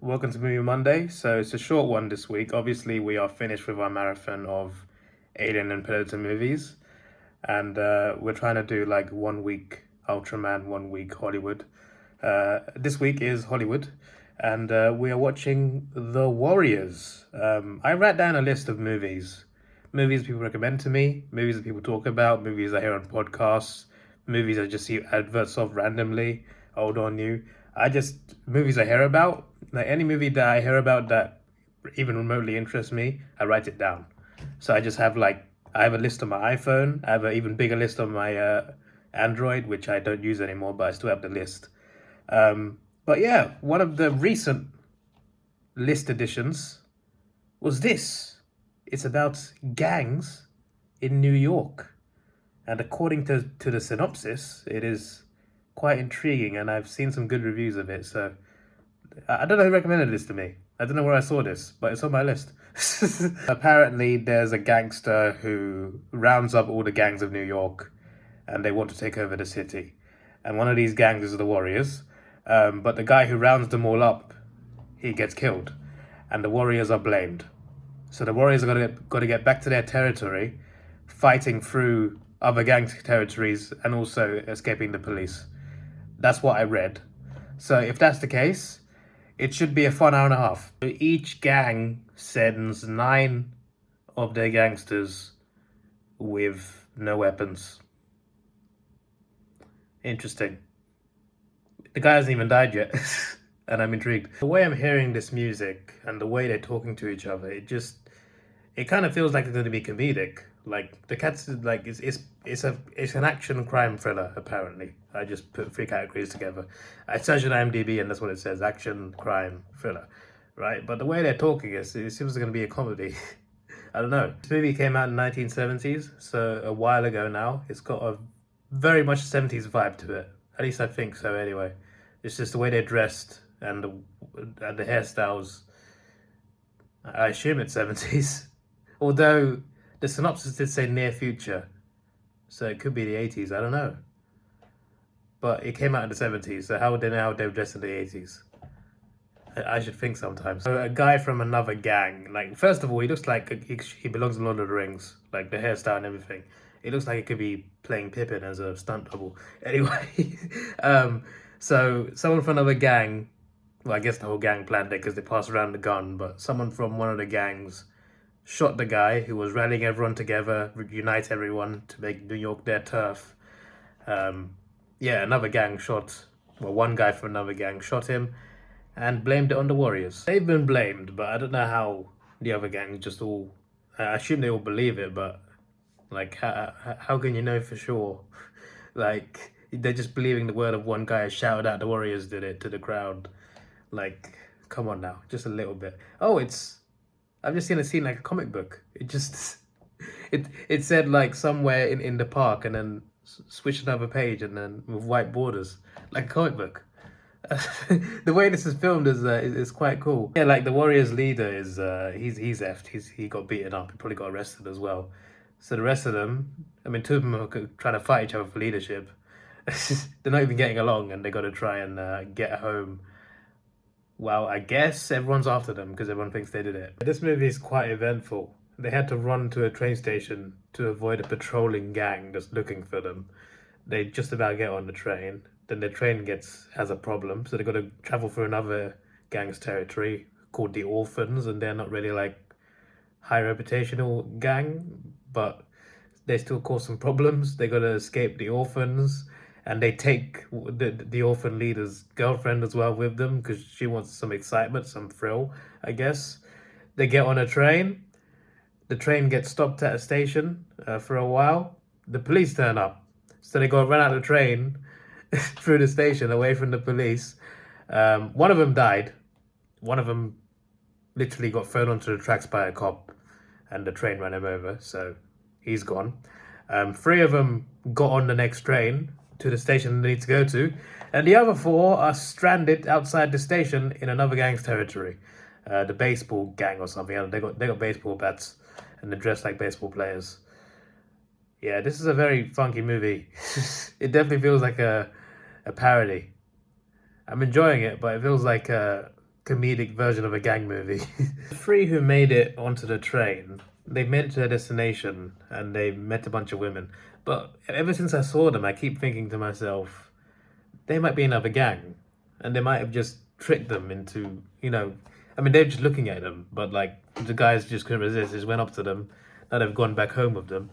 welcome to Movie Monday. So it's a short one this week. Obviously, we are finished with our marathon of Alien and Predator movies, and we're trying to do like 1 week Ultraman, 1 week Hollywood. This week is Hollywood, and we are watching The Warriors. I wrote down a list of movies people recommend to me, movies that people talk about, movies I hear on podcasts, movies I just see adverts of randomly, old or new. Movies I hear about, like any movie that I hear about that even remotely interests me, I write it down. So I have a list on my iPhone, I have an even bigger list on my Android, which I don't use anymore, but I still have the list. But yeah, one of the recent list additions was this. It's about gangs in New York. And according to the synopsis, it is quite intriguing, and I've seen some good reviews of it. So I don't know who recommended this to me. I don't know where I saw this, but it's on my list. Apparently, there's a gangster who rounds up all the gangs of New York, and they want to take over the city. And one of these gangs is the Warriors. But the guy who rounds them all up, he gets killed, and the Warriors are blamed. So the Warriors are got to get back to their territory, fighting through other gang territories and also escaping the police. That's what I read. So if that's the case, it should be a fun hour and a half. Each gang sends 9 of their gangsters with no weapons. Interesting. The guy hasn't even died yet, and I'm intrigued. The way I'm hearing this music and the way they're talking to each other, it kind of feels like it's going to be comedic. Like the cats, like it's an action crime thriller. Apparently, I just put 3 categories together. I searched on IMDb and that's what it says: action crime thriller, right? But the way they're talking it seems going to be a comedy. I don't know. This movie came out in 1970s, so a while ago now. It's got a very much 70s vibe to it. At least I think so. Anyway, it's just the way they're dressed and the hairstyles. I assume it's 70s, although the synopsis did say near future, so it could be the 80s, I don't know. But it came out in the 70s, so how would they know how they were dressed in the 80s? I should think sometimes. So a guy from another gang, like, first of all, he looks like he belongs in Lord of the Rings, like the hairstyle and everything. It looks like he could be playing Pippin as a stunt double. Anyway, so someone from another gang, well, I guess the whole gang planned it because they passed around the gun, but someone from one of the gangs shot the guy who was rallying everyone together, unite everyone to make New York their turf. Another gang one guy from another gang shot him and blamed it on the Warriors. They've been blamed, but I don't know how the other gang I assume they all believe it, but like, how can you know for sure? Like, they're just believing the word of one guy who shouted out the Warriors did it to the crowd. Like, come on now, just a little bit. I've just seen a scene like a comic book. It said like somewhere in the park, and then switched another page, and then with white borders, like a comic book. The way this is filmed is quite cool. Yeah, like the Warriors leader is he's effed. He got beaten up. He probably got arrested as well. So the rest of them, I mean, 2 of them are trying to fight each other for leadership. They're not even getting along, and they got to try and get home. Well, I guess everyone's after them because everyone thinks they did it. This movie is quite eventful. They had to run to a train station to avoid a patrolling gang that's looking for them. They just about get on the train. Then the train has a problem, so they've got to travel through another gang's territory called the Orphans, and they're not really like high reputational gang, but they still cause some problems. They got to escape the Orphans. And they take the orphan leader's girlfriend as well with them because she wants some excitement, some thrill, I guess. They get on a train. The train gets stopped at a station for a while. The police turn up. So they go run out of the train through the station away from the police. One of them died. One of them literally got thrown onto the tracks by a cop and the train ran him over. So he's gone. 3 of them got on the next train to the station they need to go to, and the other 4 are stranded outside the station in another gang's territory, the baseball gang or something. They got baseball bats and they're dressed like baseball players. Yeah, this is a very funky movie. It definitely feels like a parody. I'm enjoying it, but it feels like comedic version of a gang movie. The three who made it onto the train, they made it to their destination and they met a bunch of women. But ever since I saw them, I keep thinking to myself, they might be another gang. And they might have just tricked them into, I mean, they're just looking at them, but like the guys just couldn't resist, just went up to them. Now they've gone back home with them.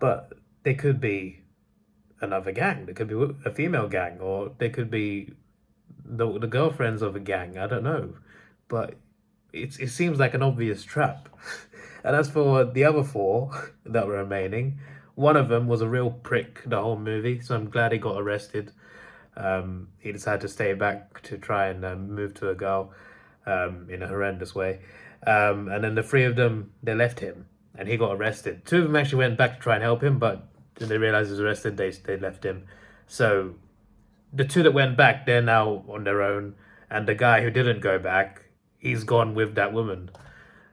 But they could be another gang. They could be a female gang, or they could be the girlfriends of a gang. I don't know, but it seems like an obvious trap. And as for the other four that were remaining, one of them was a real prick the whole movie, so I'm glad he got arrested. He decided to stay back to try and move to a girl in a horrendous way. And then the three of them, they left him and he got arrested. Two of them actually went back to try and help him, but when they realized he was arrested, they left him. So the two that went back, they're now on their own. And the guy who didn't go back, he's gone with that woman.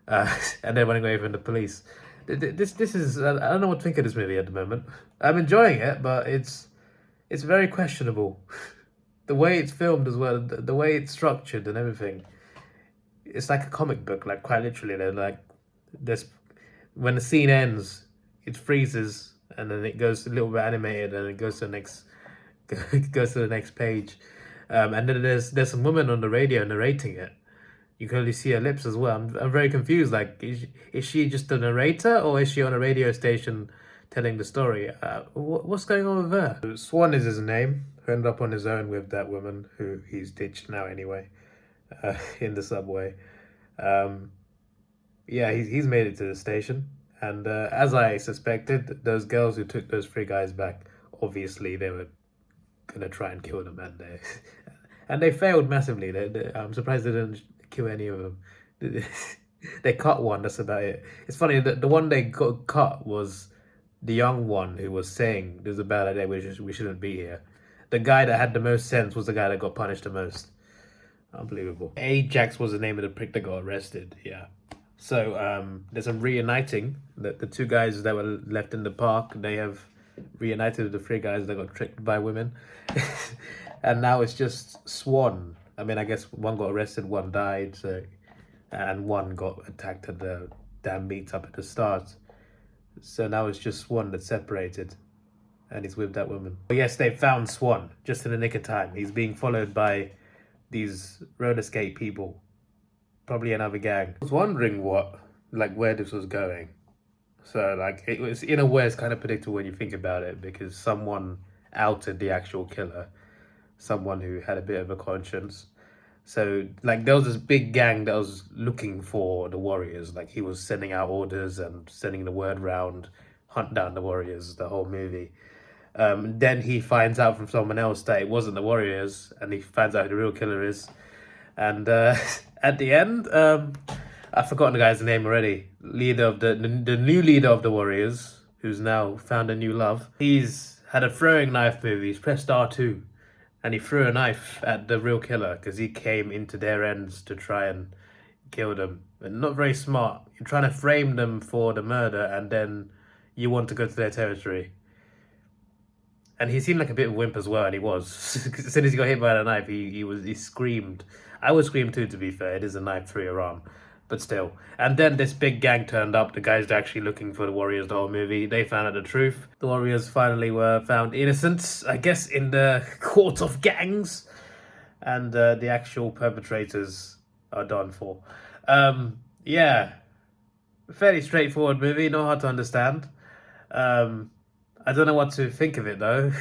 And they're running away from the police. This is, I don't know what to think of this movie at the moment. I'm enjoying it, but it's very questionable. The way it's filmed as well, the way it's structured and everything. It's like a comic book, like quite literally. They're like, when the scene ends, it freezes and then it goes a little bit animated and it goes to the next page. And then there's some woman on the radio narrating it. You can only see her lips as well. I'm very confused. Like, is she just a narrator or is she on a radio station telling the story? What's going on with her? Swan is his name, who ended up on his own with that woman who he's ditched now anyway, in the subway. Yeah, he's made it to the station. And as I suspected, those girls who took those three guys back, obviously they were going to try and kill them. And they failed massively. I'm surprised they didn't kill any of them. They cut one, that's about it. It's funny that the one they got cut was the young one who was saying there's a bad idea, we shouldn't be here. The guy that had the most sense was the guy that got punished the most. Unbelievable. Ajax was the name of the prick that got arrested, yeah. So there's some reuniting. The two guys that were left in the park, they have reunited with the three guys that got tricked by women. And now it's just Swan. I mean, I guess one got arrested, one died, and one got attacked at the damn meetup at the start. So now it's just Swan that's separated, and he's with that woman. But yes, they found Swan just in the nick of time. He's being followed by these roller skate people, probably another gang. I was wondering where this was going. So like, it was, in a way, it's kind of predictable when you think about it, because someone outed the actual killer, someone who had a bit of a conscience. So like, there was this big gang that was looking for the warriors. Like, he was sending out orders and sending the word round, hunt down the warriors, the whole movie. Then he finds out from someone else that it wasn't the warriors, and he finds out who the real killer is. And at the end, I've forgotten the guy's name already. Leader of the new leader of the warriors, who's now found a new love. He's had a throwing knife movie. He's pressed R2, and he threw a knife at the real killer because he came into their ends to try and kill them. And not very smart. You're trying to frame them for the murder, and then you want to go to their territory. And he seemed like a bit of a wimp as well, and he was. As soon as he got hit by the knife, he screamed. I would scream too, to be fair. It is a knife through your arm, but still. And then this big gang turned up. The guys are actually looking for the warriors the whole movie. They found out the truth. The warriors finally were found innocent, I guess, in the court of gangs. And the actual perpetrators are done for. Yeah. Fairly straightforward movie, not hard to understand. I don't know what to think of it though.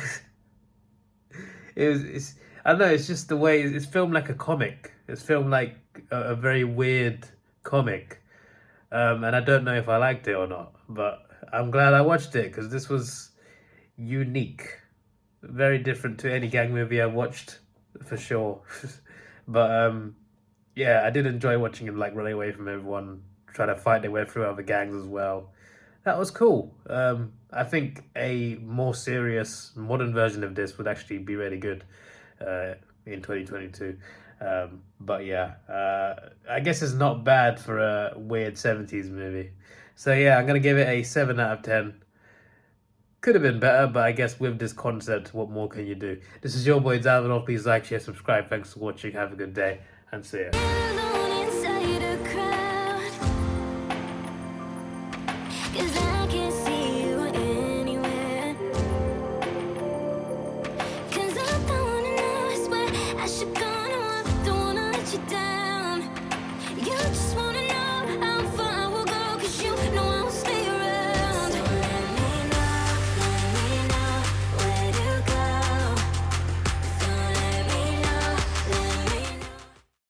I don't know, it's just the way it's filmed like a comic. It's filmed like a very weird comic. And I don't know if I liked it or not, but I'm glad I watched it because this was unique. Very different to any gang movie I've watched, for sure. But yeah, I did enjoy watching him like run away from everyone, try to fight their way through other gangs as well. That was cool. I think a more serious modern version of this would actually be really good in 2022. But yeah, I guess it's not bad for a weird 70s movie. So yeah, I'm going to give it a 7 out of 10. Could have been better, but I guess with this concept, what more can you do? This is your boy Davidoff. Please like, share, subscribe. Thanks for watching. Have a good day. and see ya.